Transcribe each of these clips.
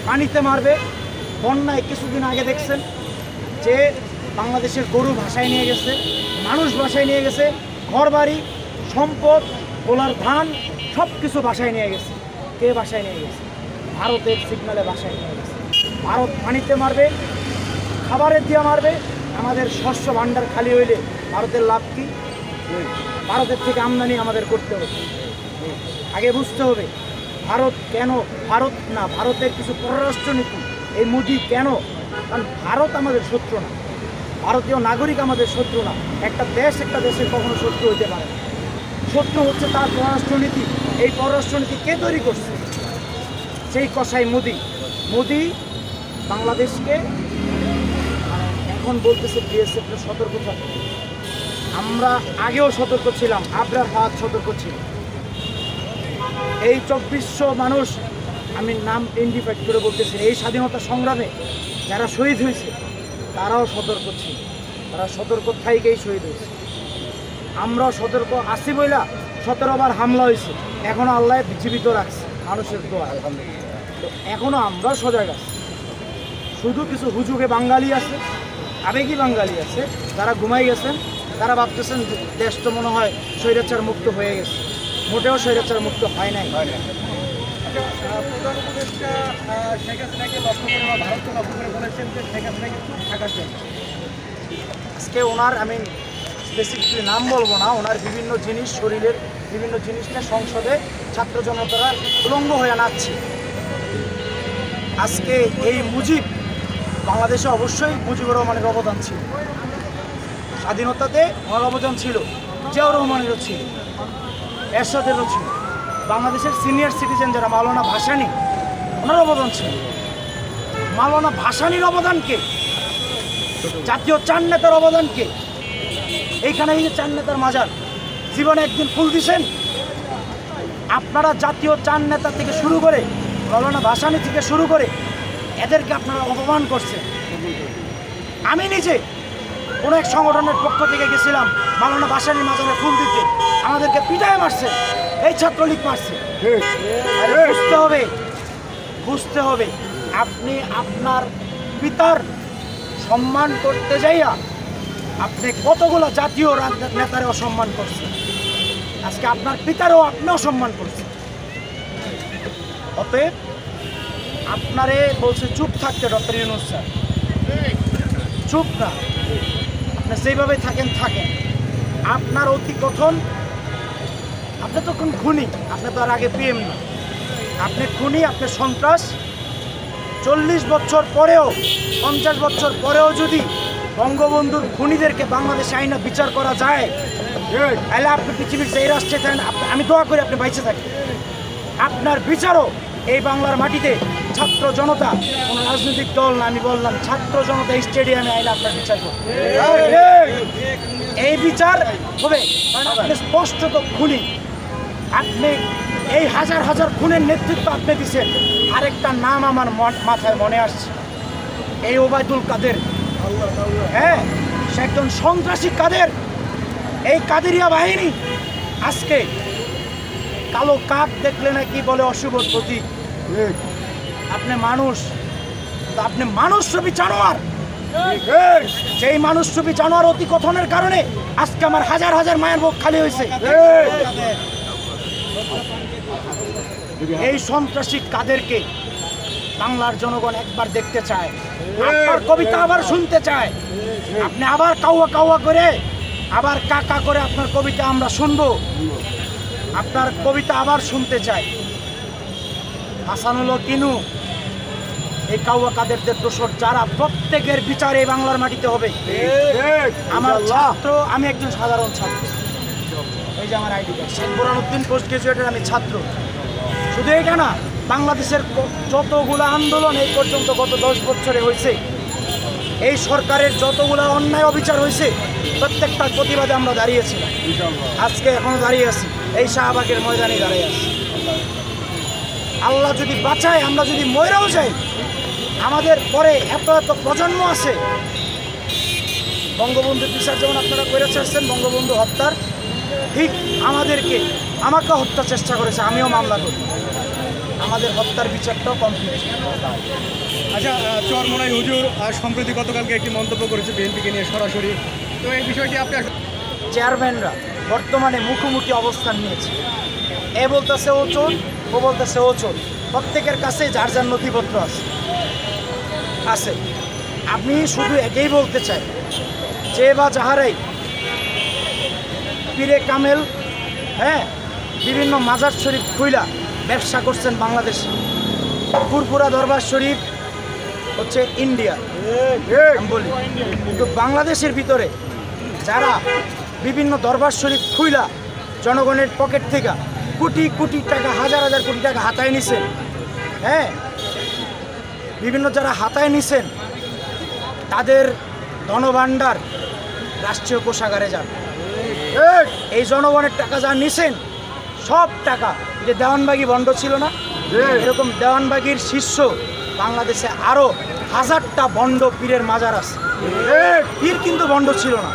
পানিতে মারবে। বন্যায় কিছুদিন আগে দেখছেন যে বাংলাদেশের গরু ভাসায় নিয়ে গেছে, মানুষ ভাসায় নিয়ে গেছে, ঘরবাড়ি, সম্পদ, গোলার ধান সব কিছু বাসায় নিয়ে গেছে। কে বাসায় নিয়ে গেছে? ভারতের সিগনালে বাসায় নিয়ে গেছে। ভারত পানিতে মারবে, খাবারের দিয়ে মারবে। আমাদের শস্য ভাণ্ডার খালি হইলে ভারতের লাভ কি? ভারতের থেকে আমদানি আমাদের করতে হবে। আগে বুঝতে হবে ভারত কেন, ভারত না, ভারতের কিছু পররাষ্ট্রনীতি, এই মোদি কেন? কারণ ভারত আমাদের শত্রু না, ভারতীয় নাগরিক আমাদের শত্রু না। একটা দেশ একটা দেশের কখনো শত্রু হতে পারে না। শত্রু হচ্ছে তার পররাষ্ট্রনীতি। এই পররাষ্ট্রনীতি কে তৈরি করছে? সেই কসাই মোদি। মোদি বাংলাদেশকে এখন বলতেছে বিএসএফকে সতর্ক থাকতে। আমরা আগেও সতর্ক ছিলাম, আবরার ফাহাদ সতর্ক ছিল। এই 2400 মানুষ, আমি নাম ইন্ডিফাইড করে বলতেছি, এই স্বাধীনতা সংগ্রামে যারা শহীদ হয়েছে তারাও সতর্ক ছিল। তারা সতর্ক থাইকেই শহীদ হয়েছে। আমরাও সতর্ক আছি বইলা 17 বার হামলা হয়েছে, এখনও আল্লাহ জীবিত রাখছে মানুষের দোয়া, আলহামদুলিল্লাহ। তো এখনও আমরা সজাগ আছি। শুধু কিছু হুজুগে বাঙালি আছে, আবেগী বাঙালি আছে, যারা ঘুমাই গেছেন, তারা ভাবতেছেন দেশ তো মনে হয় স্বৈরাচার মুক্ত হয়ে গেছে। মোটেও স্বৈরাচার মুক্ত হয় নাই। প্রধান উপদেষ্টা শেখ হাসিনাকে লক্ষ্য করে বা ভারতকে লক্ষ্য করে বলেছেন যে শেখ হাসিনাকে চুপ থাকার জন্য। আজকে ওনার, আমি স্পেসিফিকলি নাম বলবো না, ওনার বিভিন্ন জিনিস, শরীরের বিভিন্ন জিনিসটা সংসদে ছাত্র জনতারা উলঙ্গ হয়ে নাচছে। আজকে এই মুজিব, বাংলাদেশে অবশ্যই মুজিবুর রহমানের অবদান ছিল, স্বাধীনতাতে ওনার অবদান ছিল, জিয়াউর রহমানেরও ছিল, এরশাদেরও ছিল। বাংলাদেশের সিনিয়র সিটিজেন যারা, মাওলানা ভাসানী, ওনার অবদান ছিল। মাওলানা ভাসানীর অবদানকে, জাতীয় 4 নেতার অবদানকে, এইখানে এই যে 4 নেতার মাজার, জীবনে একদিন ফুল দিছেন আপনারা? জাতীয় 4 নেতা থেকে শুরু করে, মাওলানা ভাসানী থেকে শুরু করে, এদেরকে আপনারা অপমান করছেন। আমি নিজে কোনো এক সংগঠনের পক্ষ থেকে গেছিলাম মাওলানা ভাসানীর মাজারে ফুল দিতে, আমাদেরকে পিটায় মারছে, এই ছাত্রলীগ মারছে। বুঝতে হবে আপনি আপনার পিতার সম্মান করতে যাইয়া আপনি কতগুলো জাতীয় নেতারে অসম্মান করছেন। আজকে আপনার পিতারও আপনি অসম্মান করছেন। অতএব আপনারে বলছে চুপ থাকতে ডক্টর ইউনূস স্যার, চুপ না, আপনি যেভাবে থাকেন। আপনার অতি কথন, আপনি তো কোন খুনি, আপনি তো আর আগে পিএম না, আপনি খুনি, আপনি সন্ত্রাস। 40 বছর পরেও, 50 বছর পরেও যদি বঙ্গবন্ধুর খুনিদেরকে বাংলাদেশে আইনা বিচার করা যায়, তাহলে আপনি পৃথিবীর যে রাষ্ট্রে থাকেন, আমি দোয়া করি আপনি বাইচে থাকেন। আপনার বিচারও এই বাংলার মাটিতে ছাত্র জনতা, কোনো রাজনৈতিক দল না, আমি বললাম ছাত্র জনতা স্টেডিয়ামে আইলে আপনার বিচার করবে। এই বিচার হবে, কারণ আপনি স্পষ্টত খুনি। আপনি এই হাজার হাজার খুনের নেতৃত্ব আপনি দিচ্ছেন। আরেকটা নাম আমার মাথায় মনে আসছে, এই ওবায়দুল কাদের। হ্যাঁ, সে একজন সন্ত্রাসী কাদের। এই কাদেরিয়া বাহিনী আজকে কালো কাক দেখলে নাকি বলে অশুভ প্রতীক। আপনি মানুষ, আপনি মানুষরূপী জানোয়ার। সেই মানুষরূপী জানোয়ার অতি কথনের কারণে আজকে আমার হাজার হাজার মায়ের বুক খালি হয়েছে। এই সন্ত্রাসী কাদেরকে বাংলার জনগণ একবার দেখতে চায়, আপনার কবিতা আবার শুনতে চায়। আপনি আবার কাউয়া কাউয়া করে, আবার কাকা করে আপনার কবিতা আমরা শুনবো, আপনার কবিতা আবার শুনতে চাই। হাসানুল কিনু, এই কাউয়া কাদেরদের দোষর যারা, প্রত্যেকের বিচার এই বাংলার মাটিতে হবে। আমার ছাত্র, আমি একজন সাধারণ ছাত্র, এই যে আমার ID card, Sheikh Burhanuddin post গ্রাজুয়েটের আমি ছাত্র। শুধু এটা না, বাংলাদেশের যতগুলো আন্দোলন এই পর্যন্ত গত 10 বছরে হয়েছে, এই সরকারের যতগুলো অন্যায় অবিচার হয়েছে, প্রত্যেকটার প্রতিবাদে আমরা দাঁড়িয়েছি। আজকে এখনো দাঁড়িয়ে আছি, এই শাহবাগের ময়দানে দাঁড়িয়ে আছি। আল্লাহ যদি বাঁচায়, আমরা যদি মরেও যাই, আমাদের পরে এত এত প্রজন্ম আছে। বঙ্গবন্ধু বিচার যেমন আপনারা করে চাচ্ছেন, বঙ্গবন্ধু হত্যার, ঠিক আমাকে হত্যার চেষ্টা করেছে, আমিও মামলা করি। আমাদের হত্যার বিচারটাও কমপ্লিট। আচ্ছা, চরমোনাই হুজুর সম্প্রতি গতকালকে একটি মন্তব্য করেছে বিএনপিকে নিয়ে সরাসরি, তো এই বিষয়টি আপনি চেয়ারম্যানরা বর্তমানে মুখোমুখি অবস্থান নিয়েছে, এ বলতেছে ও চোর, ও বলতেছে ও চোর, প্রত্যেকের কাছে যার যার নথিপত্র আছে। আমি শুধু একেই বলতে চাই, যে বা যাহারাই পীরে কামেল, হ্যাঁ, বিভিন্ন মাজার শরীফ খুইলা ব্যবসা করছেন বাংলাদেশে, ফুরফুরা দরবার শরীফ হচ্ছে ইন্ডিয়া, আমি বলি, কিন্তু বাংলাদেশের ভিতরে যারা বিভিন্ন দরবার শরীফ খুইলা জনগণের পকেট থেকে কোটি কোটি টাকা, হাজার হাজার কোটি টাকা হাতায় নিছেন, হ্যাঁ, বিভিন্ন যারা হাতায় নিছেন তাদের ধনভাণ্ডার রাষ্ট্রীয় কোষাগারে যান। এই জনগণের টাকা যা নিছেন সব টাকা, যে দেওয়ানবাগি বন্ড ছিল না, এরকম দেওয়ানবাগির শীর্ষ বাংলাদেশে আরও হাজারটা বন্ড পীরের মাজার আছে। পীর কিন্তু বন্ড ছিল না,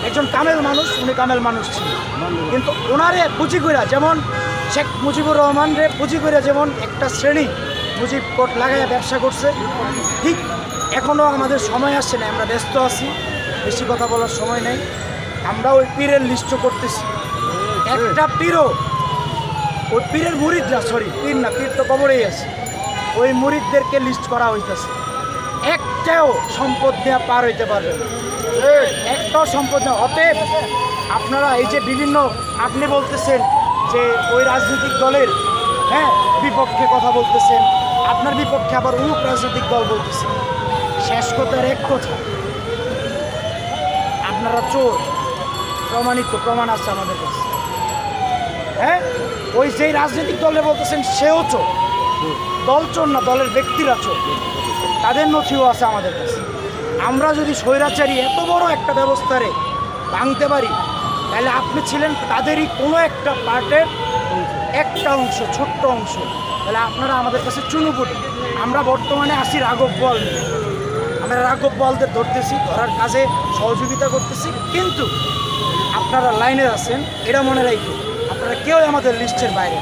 একজন কামেল মানুষ, উনি কামেল মানুষ ছিল, কিন্তু ওনারে পুঁজি কইরা, যেমন শেখ মুজিবুর রহমান রে পুঁজি কইরা যেমন একটা শ্রেণী মুজিব কোট লাগাইয়া ব্যবসা করছে, ঠিক এখনও আমাদের সময় আসছে না, আমরা ব্যস্ত আছি, বেশি কথা বলার সময় নেই। আমরা ওই পীরের লিস্ট করতেছি, একটা পীরও, ওই পীরের মুরিদরা, সরি পীর না, পীর তো কবরেই আছে, ওই মুরিদদেরকে লিস্ট করা হইতেছে, একটাও সম্পদ দেওয়া পার হইতে পারবে না, একটাও সম্পদ নেওয়া। অতএব আপনারা এই যে বিভিন্ন, আপনি বলতেছেন যে ওই রাজনৈতিক দলের, হ্যাঁ, বিপক্ষে কথা বলতেছেন, আপনার বিপক্ষে আবার অমুক রাজনৈতিক দল বলতেছেন, শেষ কথার এক কথা, আপনারা চোর, প্রমাণিত প্রমাণ আছে আমাদের কাছে, হ্যাঁ, ওই যেই রাজনৈতিক দলে বলতেছেন সেও চোর, দল চোর না, দলের ব্যক্তিরা চোর, তাদের নথিও আছে আমাদের কাছে। আমরা যদি স্বৈরাচারী এত বড় একটা ব্যবস্থারে ভাঙতে পারি, তাহলে আপনি ছিলেন তাদেরই কোনো একটা পার্টের একটা অংশ, ছোট্ট অংশ, তাহলে আপনারা আমাদের কাছে চুনুপুটি। আমরা বর্তমানে আসি রাঘব বল, আমরা রাঘব বলদের ধরতেছি, ধরার কাজে সহযোগিতা করতেছি, কিন্তু আপনারা লাইনে আছেন, এটা মনে রাখবেন, আপনারা কেউ আমাদের লিস্টের বাইরে।